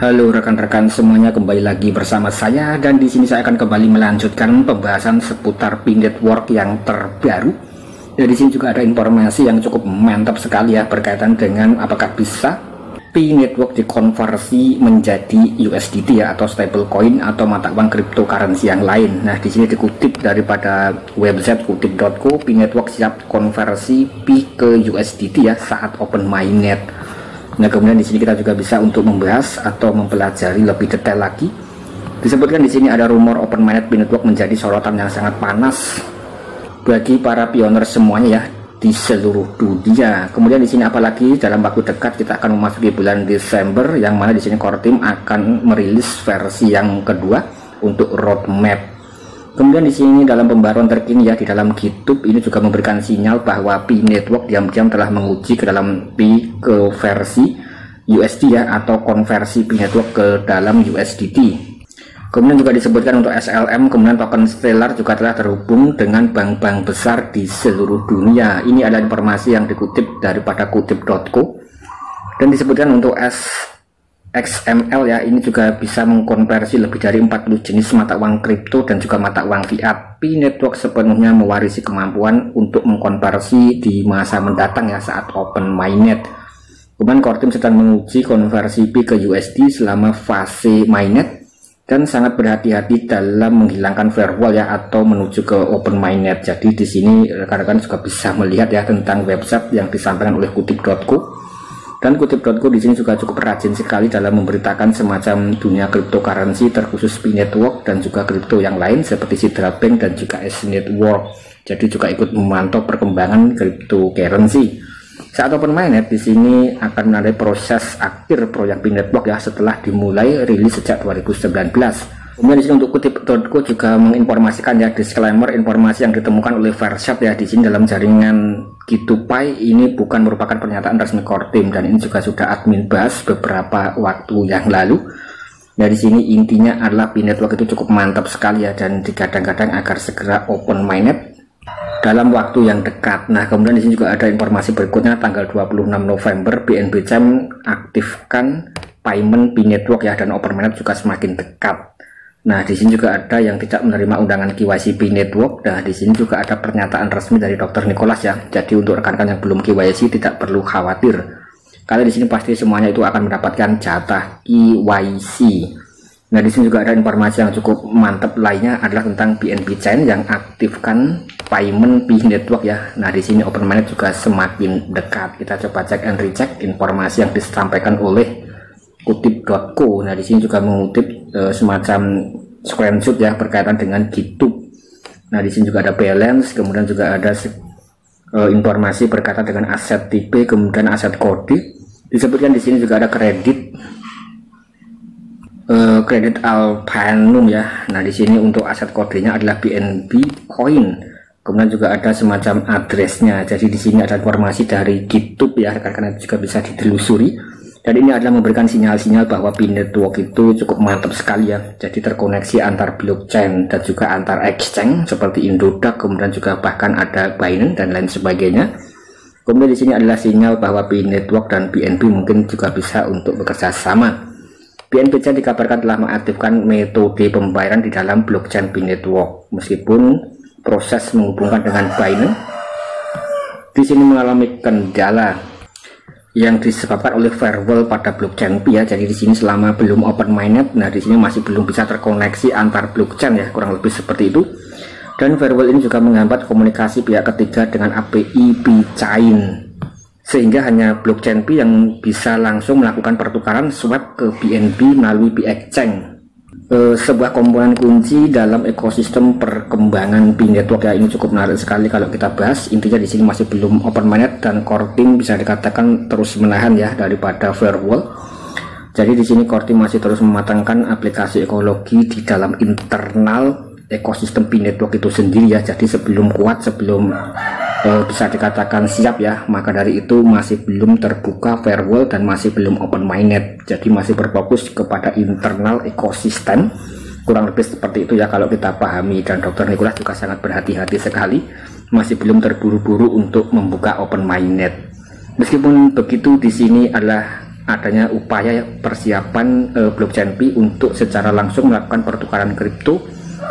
Halo rekan-rekan semuanya, kembali lagi bersama saya dan di sini saya akan kembali melanjutkan pembahasan seputar P-Network yang terbaru. Dan di sini juga ada informasi yang cukup mantap sekali ya berkaitan dengan apakah bisa P-Network dikonversi menjadi USDT ya, atau stablecoin atau mata uang cryptocurrency yang lain. Nah, di sini dikutip daripada website kutip.co, P-Network siap konversi P ke USDT ya saat open mainnet. Nah, kemudian di sini kita juga bisa untuk membahas atau mempelajari lebih detail lagi. Disebutkan di sini ada rumor open mainnet P-Network menjadi sorotan yang sangat panas bagi para pioner semuanya ya di seluruh dunia. Kemudian di sini apalagi dalam waktu dekat kita akan memasuki bulan Desember, yang mana di sini core team akan merilis versi yang kedua untuk roadmap. Kemudian di sini dalam pembaruan terkini ya di dalam GitHub ini juga memberikan sinyal bahwa P-Network diam-diam telah menguji ke dalam P ke versi USD ya, atau konversi P-Network ke dalam USDT. Kemudian juga disebutkan untuk SLM, kemudian token Stellar juga telah terhubung dengan bank-bank besar di seluruh dunia. Ini adalah informasi yang dikutip daripada kutip.co, dan disebutkan untuk XML ya, ini juga bisa mengkonversi lebih dari 40 jenis mata uang kripto dan juga mata uang fiat. P-Network sepenuhnya mewarisi kemampuan untuk mengkonversi di masa mendatang ya saat open mainnet. Kemudian core team sedang menguji konversi P ke USD selama fase mainnet dan sangat berhati-hati dalam menghilangkan firewall ya atau menuju ke open mainnet. Jadi di sini rekan-rekan juga bisa melihat ya tentang website yang disampaikan oleh kutip.co. Dan kutip.co di sini juga cukup rajin sekali dalam memberitakan semacam dunia cryptocurrency, terkhusus P-Network dan juga kripto yang lain seperti Sidra Bank dan juga S-Network. Jadi juga ikut memantau perkembangan cryptocurrency. Saat open mainnet di sini akan menandai proses akhir proyek P-Network ya setelah dimulai rilis sejak 2019. Kemudian di sini untuk kutip.co juga menginformasikan ya, disclaimer, informasi yang ditemukan oleh Vershap ya di sini dalam jaringan GitHub ini bukan merupakan pernyataan resmi core team, dan ini juga sudah admin bahas beberapa waktu yang lalu. Nah, di sini intinya adalah P-Network itu cukup mantap sekali ya, dan digadang-gadang agar segera open mainnet dalam waktu yang dekat. Nah, kemudian di sini juga ada informasi berikutnya, tanggal 26 November BNB Chain aktifkan payment P-Network ya, dan open mainnet juga semakin dekat. Nah, di sini juga ada yang tidak menerima undangan KYC P-Network. Nah, di sini juga ada pernyataan resmi dari Dr. Nicholas ya. Jadi untuk rekan-rekan yang belum KYC tidak perlu khawatir. Karena di sini pasti semuanya itu akan mendapatkan jatah KYC. Nah, di sini juga ada informasi yang cukup mantap lainnya adalah tentang BNB Chain yang aktifkan payment P-Network ya. Nah, di sini open mainnet juga semakin dekat. Kita coba cek and recheck informasi yang disampaikan oleh kutip.co. Nah, di sini juga mengutip semacam screenshot ya berkaitan dengan GitHub. Nah, di sini juga ada balance, kemudian juga ada informasi berkaitan dengan aset tipe, kemudian aset kode. Disebutkan di sini juga ada kredit Alpanum ya. Nah, di sini untuk aset kodenya adalah BNB Coin. Kemudian juga ada semacam addressnya. Jadi di sini ada informasi dari GitHub ya, karena juga bisa ditelusuri. Dan ini adalah memberikan sinyal-sinyal bahwa P-Network itu cukup mantap sekali ya. Jadi terkoneksi antar blockchain dan juga antar exchange seperti Indodax, kemudian juga bahkan ada Binance dan lain sebagainya. Kemudian di sini adalah sinyal bahwa P-Network dan BNB mungkin juga bisa untuk bekerja sama. BNB Chain dikabarkan telah mengaktifkan metode pembayaran di dalam blockchain P-Network, meskipun proses menghubungkan dengan Binance di sini mengalami kendala yang disebabkan oleh firewall pada blockchain P ya. Jadi di sini selama belum open mainnet, nah di sini masih belum bisa terkoneksi antar blockchain ya, kurang lebih seperti itu. Dan firewall ini juga menghambat komunikasi pihak ketiga dengan API P-Chain, sehingga hanya blockchain P yang bisa langsung melakukan pertukaran swap ke BNB melalui P-Exchange. Sebuah komponen kunci dalam ekosistem perkembangan P-Network ya. Ini cukup menarik sekali kalau kita bahas. Intinya di sini masih belum open mainnet dan core team bisa dikatakan terus menahan ya daripada firewall. Jadi di sini core team masih terus mematangkan aplikasi ekologi di dalam internal ekosistem P-Network itu sendiri ya. Jadi sebelum kuat, sebelum bisa dikatakan siap ya, maka dari itu masih belum terbuka firewall dan masih belum open mainnet. Jadi masih berfokus kepada internal ekosistem, kurang lebih seperti itu ya kalau kita pahami. Dan Dr. Nicholas juga sangat berhati-hati sekali, masih belum terburu-buru untuk membuka open mainnet. Meskipun begitu, di sini adalah adanya upaya persiapan blockchain Pi untuk secara langsung melakukan pertukaran kripto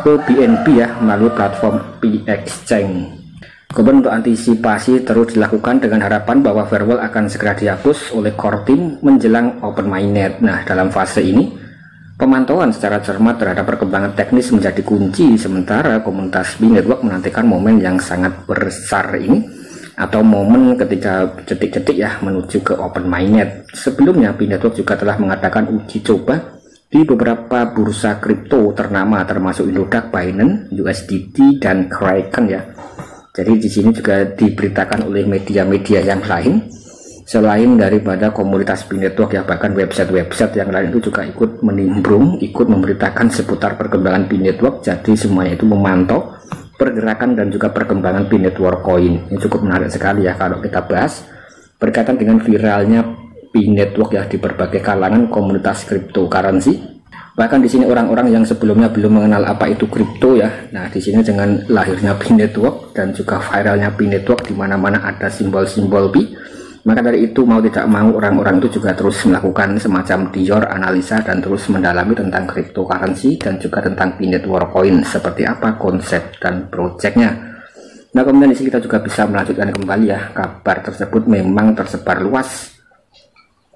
ke BNB ya melalui platform Pi Exchange. Kemudian untuk antisipasi terus dilakukan dengan harapan bahwa firewall akan segera dihapus oleh core team menjelang open mainnet. Nah, dalam fase ini pemantauan secara cermat terhadap perkembangan teknis menjadi kunci, sementara komunitas Pi Network menantikan momen yang sangat besar ini atau momen ketika detik-detik ya menuju ke open mainnet. Sebelumnya Pi Network juga telah mengadakan uji coba di beberapa bursa kripto ternama termasuk Indodax, Binance, USDT dan Kraken ya. Jadi di sini juga diberitakan oleh media-media yang lain selain daripada komunitas Pi Network ya, bahkan website-website yang lain itu juga ikut menimbrung, ikut memberitakan seputar perkembangan Pi Network. Jadi semuanya itu memantau pergerakan dan juga perkembangan Pi Network Coin. Ini cukup menarik sekali ya kalau kita bahas berkaitan dengan viralnya Pi Network ya di berbagai kalangan komunitas cryptocurrency. Bahkan di sini orang-orang yang sebelumnya belum mengenal apa itu kripto ya. Nah, di sini dengan lahirnya Pi Network dan juga viralnya Pi Network di mana-mana ada simbol-simbol Pi, maka dari itu mau tidak mau orang-orang itu juga terus melakukan semacam dior analisa dan terus mendalami tentang cryptocurrency dan juga tentang Pi Network Coin, seperti apa konsep dan projectnya. Nah, kemudian di sini kita juga bisa melanjutkan kembali ya, kabar tersebut memang tersebar luas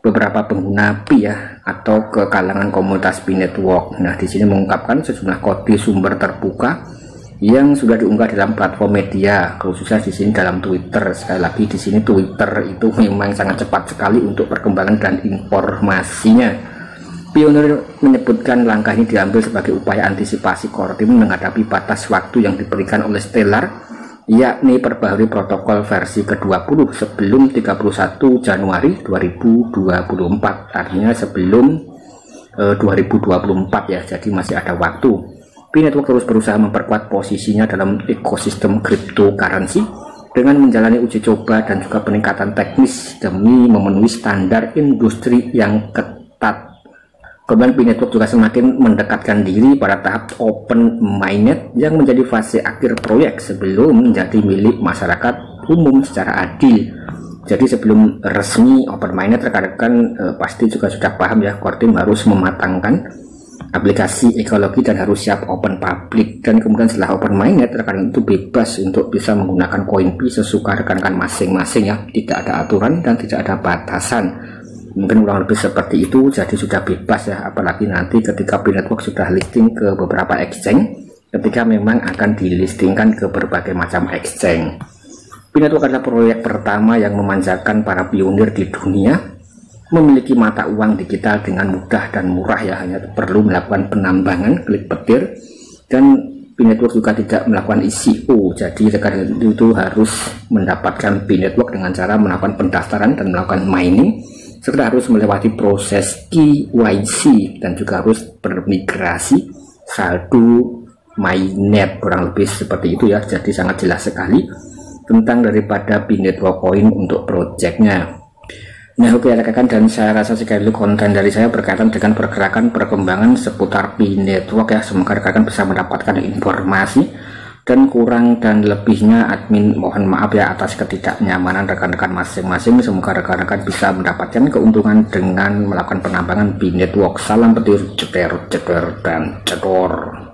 beberapa pengguna Pi ya atau ke kalangan komunitas Pi Network. Nah, di sini mengungkapkan sejumlah kode sumber terbuka yang sudah diunggah dalam platform media, khususnya di sini dalam Twitter. Sekali lagi di sini Twitter itu memang sangat cepat sekali untuk perkembangan dan informasinya. Pionir menyebutkan langkah ini diambil sebagai upaya antisipasi core team menghadapi batas waktu yang diberikan oleh Stellar, yakni perbaharui protokol versi ke-20 sebelum 31 Januari 2024, artinya sebelum 2024 ya, jadi masih ada waktu. Pi Network terus berusaha memperkuat posisinya dalam ekosistem cryptocurrency dengan menjalani uji coba dan juga peningkatan teknis demi memenuhi standar industri yang ketat. Kemudian Pi Network juga semakin mendekatkan diri pada tahap open mainnet yang menjadi fase akhir proyek sebelum menjadi milik masyarakat umum secara adil. Jadi sebelum resmi open mainnet, rekan-rekan pasti juga sudah paham ya, core team harus mematangkan aplikasi ekologi dan harus siap open public. Dan kemudian setelah open mainnet, rekan itu bebas untuk bisa menggunakan koin Pi sesuka rekan-rekan masing-masing ya, tidak ada aturan dan tidak ada batasan. Mungkin kurang lebih seperti itu, jadi sudah bebas ya, apalagi nanti ketika Pi Network sudah listing ke beberapa exchange, ketika memang akan dilistingkan ke berbagai macam exchange. Pi Network adalah proyek pertama yang memanjakan para pionir di dunia, memiliki mata uang digital dengan mudah dan murah ya, hanya perlu melakukan penambangan, klik petir, dan Pi Network juga tidak melakukan ICO, jadi rekan itu harus mendapatkan Pi Network dengan cara melakukan pendaftaran dan melakukan mining, serta harus melewati proses KYC dan juga harus bermigrasi saldo mainnet, kurang lebih seperti itu ya. Jadi sangat jelas sekali tentang daripada Pi Network Coin untuk projectnya. Nah, oke rekan-rekan, dan saya rasa sekali konten dari saya berkaitan dengan pergerakan perkembangan seputar Pi Network ya. Semoga rekan-rekan bisa mendapatkan informasi, dan kurang dan lebihnya admin mohon maaf ya atas ketidaknyamanan rekan-rekan masing-masing. Semoga rekan-rekan bisa mendapatkan keuntungan dengan melakukan penambangan Pi Network. Salam petir, ceter, ceter, dan cedor.